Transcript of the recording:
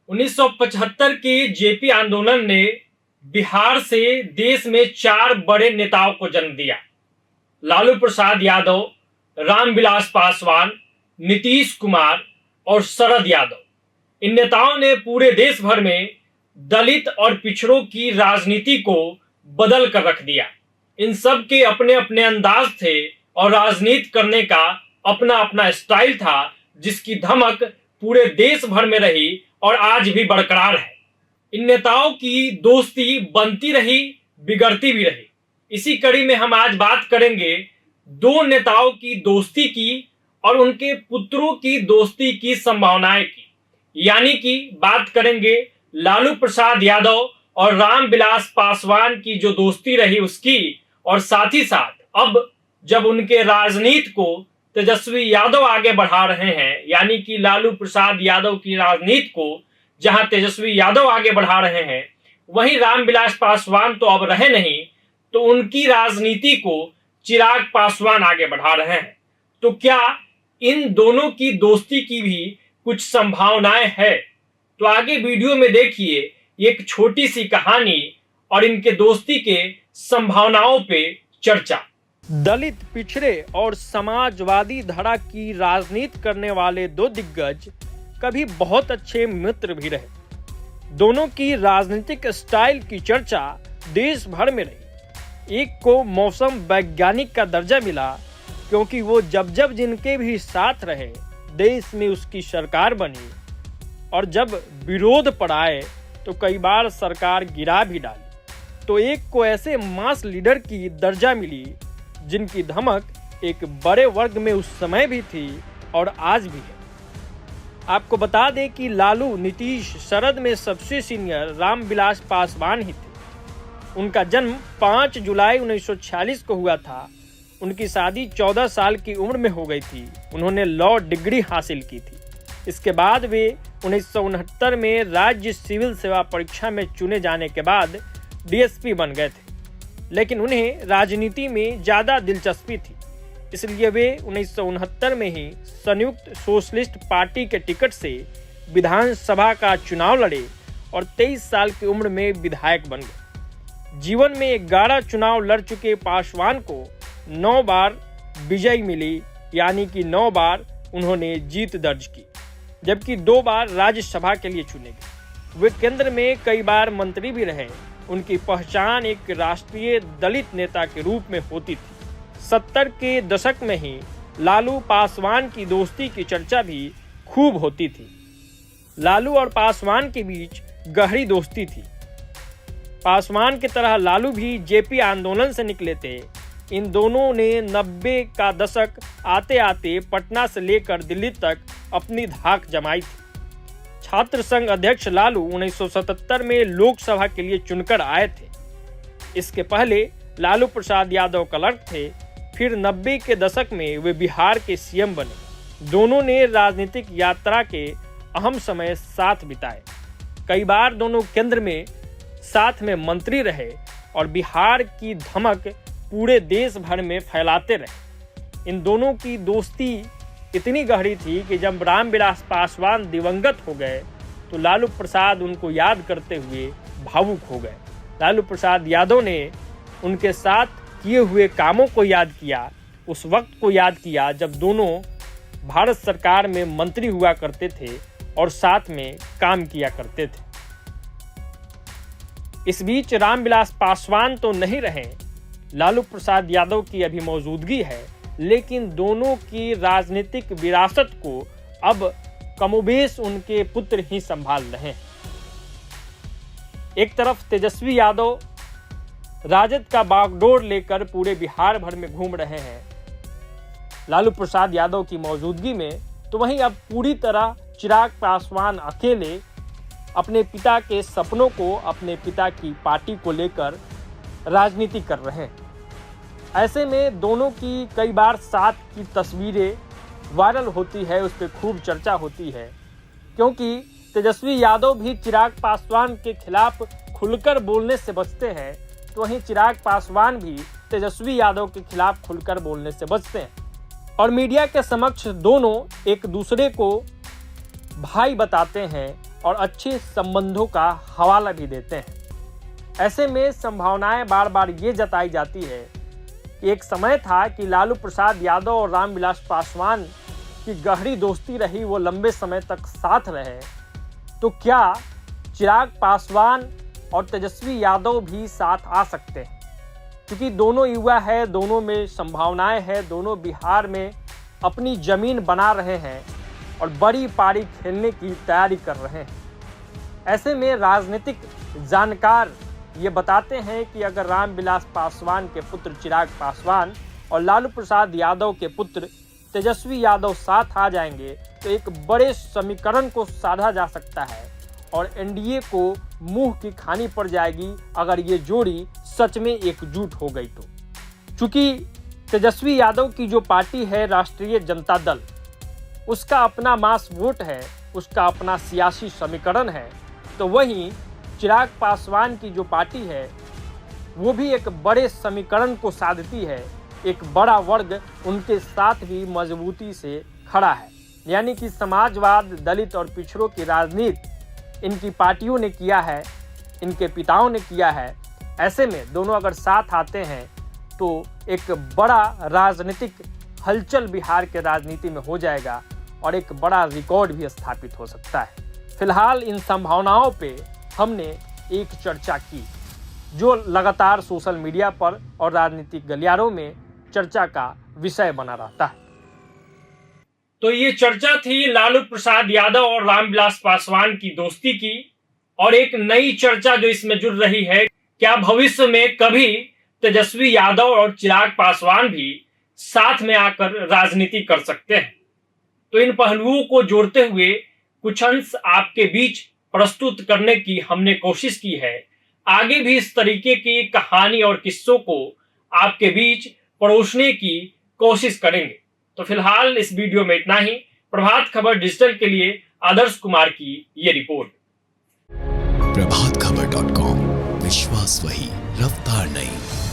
1975 के जेपी आंदोलन ने बिहार से देश में 4 बड़े नेताओं को जन्म दिया। लालू प्रसाद यादव, रामविलास पासवान, नीतीश कुमार और शरद यादव। इन नेताओं ने पूरे देश भर में दलित और पिछड़ों की राजनीति को बदल कर रख दिया। इन सब के अपने अपने अंदाज थे और राजनीति करने का अपना अपना स्टाइल था, जिसकी धमक पूरे देश भर में रही और आज भी बरकरार है। इन नेताओं की दोस्ती बनती रही, बिगड़ती भी रही। इसी कड़ी में हम आज बात करेंगे 2 नेताओं की दोस्ती की और उनके पुत्रों की दोस्ती की संभावनाएं की। यानी कि बात करेंगे लालू प्रसाद यादव और रामविलास पासवान की जो दोस्ती रही उसकी, और साथ ही साथ अब जब उनके राजनीति को तेजस्वी यादव आगे बढ़ा रहे हैं, यानी कि लालू प्रसाद यादव की राजनीति को जहां तेजस्वी यादव आगे बढ़ा रहे हैं, वहीं रामविलास पासवान तो अब रहे नहीं, तो उनकी राजनीति को चिराग पासवान आगे बढ़ा रहे हैं। तो क्या इन दोनों की दोस्ती की भी कुछ संभावनाएं है? तो आगे वीडियो में देखिए एक छोटी सी कहानी और इनके दोस्ती के संभावनाओं पे चर्चा। दलित, पिछड़े और समाजवादी धड़ा की राजनीति करने वाले 2 दिग्गज कभी बहुत अच्छे मित्र भी रहे। दोनों की राजनीतिक स्टाइल की चर्चा देश भर में रही। एक को मौसम वैज्ञानिक का दर्जा मिला क्योंकि वो जब जब जिनके भी साथ रहे देश में उसकी सरकार बनी, और जब विरोध पड़ाए तो कई बार सरकार गिरा भी डाली। तो एक को ऐसे मास लीडर की दर्जा मिली जिनकी धमक एक बड़े वर्ग में उस समय भी थी और आज भी है। आपको बता दें कि लालू, नीतीश, शरद में सबसे सीनियर रामविलास पासवान ही थे। उनका जन्म 5 जुलाई 1946 को हुआ था। उनकी शादी 14 साल की उम्र में हो गई थी। उन्होंने लॉ डिग्री हासिल की थी। इसके बाद वे 1969 में राज्य सिविल सेवा परीक्षा में चुने जाने के बाद डीएसपी बन गए थे, लेकिन उन्हें राजनीति में ज़्यादा दिलचस्पी थी, इसलिए वे 1969 में ही संयुक्त सोशलिस्ट पार्टी के टिकट से विधानसभा का चुनाव लड़े और 23 साल की उम्र में विधायक बन गए। जीवन में 11 चुनाव लड़ चुके पासवान को 9 बार विजय मिली, यानी कि 9 बार उन्होंने जीत दर्ज की, जबकि 2 बार राज्यसभा के लिए चुने गए। वे केंद्र में कई बार मंत्री भी रहे। उनकी पहचान एक राष्ट्रीय दलित नेता के रूप में होती थी। 70 के दशक में ही लालू पासवान की दोस्ती की चर्चा भी खूब होती थी। लालू और पासवान के बीच गहरी दोस्ती थी। पासवान की तरह लालू भी जेपी आंदोलन से निकले थे। इन दोनों ने 90 का दशक आते आते पटना से लेकर दिल्ली तक अपनी धाक जमाई थी। छात्र संघ अध्यक्ष लालू 1977 में लोकसभा के लिए चुनकर आए थे। इसके पहले लालू प्रसाद यादव क्लर्क थे। फिर 90 के दशक में वे बिहार के सीएम बने। दोनों ने राजनीतिक यात्रा के अहम समय साथ बिताए। कई बार दोनों केंद्र में साथ में मंत्री रहे और बिहार की धमक पूरे देश भर में फैलाते रहे। इन दोनों की दोस्ती इतनी गहरी थी कि जब रामविलास पासवान दिवंगत हो गए तो लालू प्रसाद उनको याद करते हुए भावुक हो गए। लालू प्रसाद यादव ने उनके साथ किए हुए कामों को याद किया, उस वक्त को याद किया जब दोनों भारत सरकार में मंत्री हुआ करते थे और साथ में काम किया करते थे। इस बीच रामविलास पासवान तो नहीं रहे, लालू प्रसाद यादव की अभी मौजूदगी है, लेकिन दोनों की राजनीतिक विरासत को अब कमोबेश उनके पुत्र ही संभाल रहे हैं। एक तरफ तेजस्वी यादव राजद का बागडोर लेकर पूरे बिहार भर में घूम रहे हैं लालू प्रसाद यादव की मौजूदगी में, तो वहीं अब पूरी तरह चिराग पासवान अकेले अपने पिता के सपनों को, अपने पिता की पार्टी को लेकर राजनीति कर रहे हैं। ऐसे में दोनों की कई बार साथ की तस्वीरें वायरल होती है, उस पर खूब चर्चा होती है, क्योंकि तेजस्वी यादव भी चिराग पासवान के खिलाफ खुलकर बोलने से बचते हैं, तो वहीं चिराग पासवान भी तेजस्वी यादव के खिलाफ खुलकर बोलने से बचते हैं। और मीडिया के समक्ष दोनों एक दूसरे को भाई बताते हैं और अच्छे संबंधों का हवाला भी देते हैं। ऐसे में संभावनाएं बार बार ये जताई जाती है कि एक समय था कि लालू प्रसाद यादव और रामविलास पासवान की गहरी दोस्ती रही, वो लंबे समय तक साथ रहे, तो क्या चिराग पासवान और तेजस्वी यादव भी साथ आ सकते हैं? क्योंकि दोनों युवा है, दोनों में संभावनाएं हैं, दोनों बिहार में अपनी जमीन बना रहे हैं और बड़ी पारी खेलने की तैयारी कर रहे हैं। ऐसे में राजनीतिक जानकार ये बताते हैं कि अगर रामविलास पासवान के पुत्र चिराग पासवान और लालू प्रसाद यादव के पुत्र तेजस्वी यादव साथ आ जाएंगे तो एक बड़े समीकरण को साधा जा सकता है और एनडीए को मुंह की खानी पड़ जाएगी अगर ये जोड़ी सच में एकजुट हो गई तो। चूंकि तेजस्वी यादव की जो पार्टी है राष्ट्रीय जनता दल, उसका अपना मास वोट है, उसका अपना सियासी समीकरण है, तो वहीं चिराग पासवान की जो पार्टी है वो भी एक बड़े समीकरण को साधती है, एक बड़ा वर्ग उनके साथ भी मजबूती से खड़ा है। यानी कि समाजवाद, दलित और पिछड़ों की राजनीति इनकी पार्टियों ने किया है, इनके पिताओं ने किया है। ऐसे में दोनों अगर साथ आते हैं तो एक बड़ा राजनीतिक हलचल बिहार के राजनीति में हो जाएगा और एक बड़ा रिकॉर्ड भी स्थापित हो सकता है। फिलहाल इन संभावनाओं पे हमने एक चर्चा की जो लगातार सोशल मीडिया पर और राजनीतिक गलियारों में चर्चा का विषय बना रहता है। तो ये चर्चा थी लालू प्रसाद यादव और रामविलास पासवान की दोस्ती की, और एक नई चर्चा जो इसमें जुड़ रही है, क्या भविष्य में कभी तेजस्वी यादव और चिराग पासवान भी साथ में आकर राजनीति कर सकते हैं? तो इन पहलुओं को जोड़ते हुए कुछ अंश आपके बीच प्रस्तुत करने की हमने कोशिश की है। आगे भी इस तरीके की कहानी और किस्सों को आपके बीच परोसने की कोशिश करेंगे। तो फिलहाल इस वीडियो में इतना ही। प्रभात खबर डिजिटल के लिए आदर्श कुमार की ये रिपोर्ट। प्रभातखबर.com, विश्वास वही, रफ्तार नहीं।